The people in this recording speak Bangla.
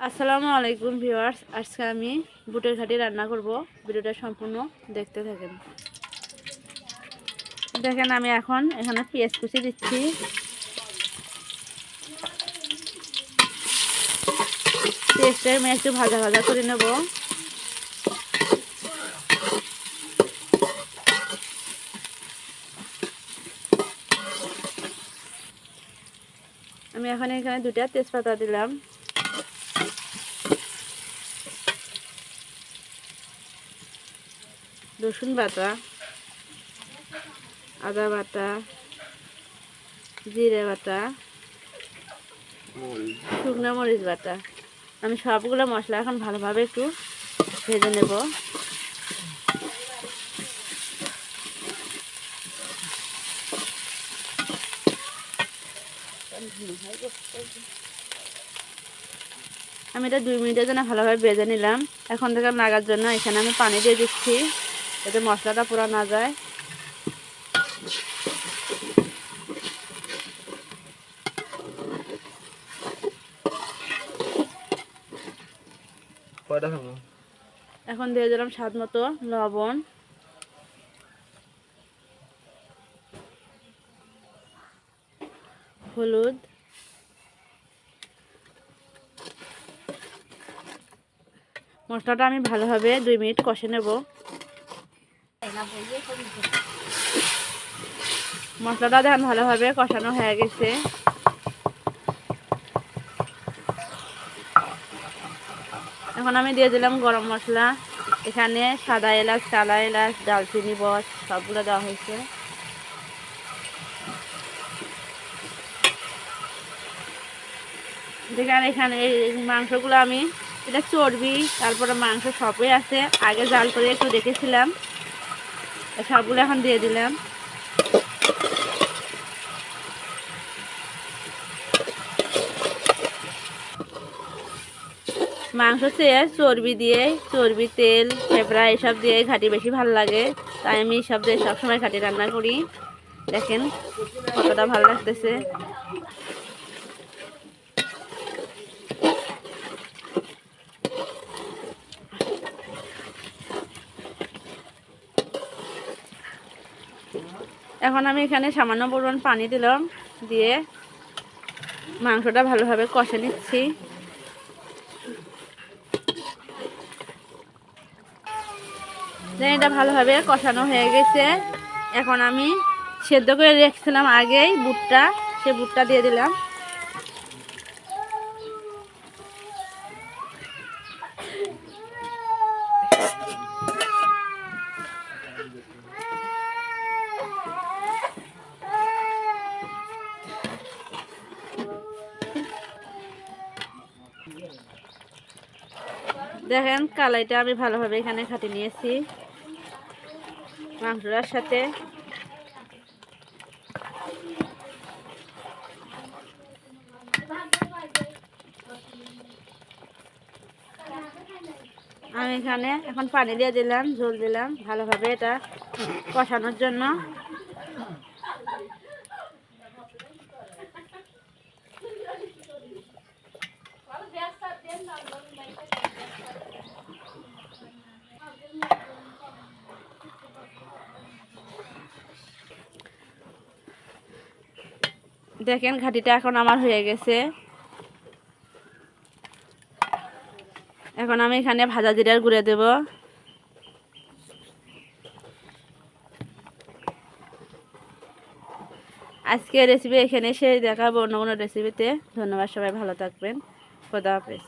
আসসালামু আলাইকুম ভিউয়ার্স, আজকে আমি বুটের ঘাটি রান্না করব। ভিডিওটা সম্পূর্ণ দেখতে থাকেন। দেখেন আমি এখন এখানে পেঁয়াজ কুচি দিচ্ছি। পেঁয়াজটা আমি একটু ভাজা ভাজা করে নেব। আমি এখন এখানে 2টা তেজপাতা দিলাম। রসুন বাটা, আদা বাটা, জিরে বাটা, শুকনো মরিচ বাটা। আমি সবগুলো মশলা এখন ভালোভাবে একটু ভেজে নেব। আমি এটা 2 মিনিটের জন্য ভালোভাবে ভেজে নিলাম। এখন থেকে লাগার জন্য এখানে আমি পানি দিয়ে দিচ্ছি, যাতে মশলাটা পুরো না যায়। এখন দিয়ে দিলাম স্বাদ মতো লবণ, হলুদ, মশলাটা আমি ভালোভাবে 2 মিনিট কষে নেব। মশলাটা দেখেন ভালোভাবে কষানো হয়ে গেছে। এখন আমি দিয়ে দিলাম গরম মশলা। এখানে সাদা এলাচ, কালা এলাচ, দারচিনি, বস সবগুলো দেওয়া হয়েছে। দেখেন এখানে এই মাংসগুলো আমি, এটা চর্বি তারপরে মাংস সবই আছে, আগে জাল করে একটু রেখেছিলাম, সবগুলো এখন দিয়ে দিলাম। মাংস চেয়ে চর্বি দিয়ে, চর্বি, তেল, পেঁপড়া এসব দিয়ে ঘাটি বেশি ভালো লাগে, তাই আমি সব দিয়ে সবসময় ঘাটি রান্না করি। দেখেন কতটা ভালো লাগতেছে। এখন আমি এখানে সামান্য পরিমাণ পানি দিলাম, দিয়ে মাংসটা ভালোভাবে কষে নিচ্ছি। এটা ভালোভাবে কষানো হয়ে গেছে। এখন আমি সেদ্ধ করে রেখেছিলাম আগেই বুটটা, সে বুটটা দিয়ে দিলাম। দেখেন কালাইটা আমি ভালোভাবে এখানে খাটিয়ে নিয়েছি মাংসটার সাথে। আমি এখানে এখন পানি দিয়ে দিলাম, ঝোল দিলাম ভালোভাবে এটা কষানোর জন্য। দেখেন ঘাটিটা এখন আমার হয়ে গেছে। এখন আমি এখানে ভাজা জিরার গুঁড়ো দেব। আজকে রেসিপি এখানে শেষ, দেখাবো অন্য কোনো রেসিপিতে। ধন্যবাদ, সবাই ভালো থাকবেন। খোদা হাফেজ।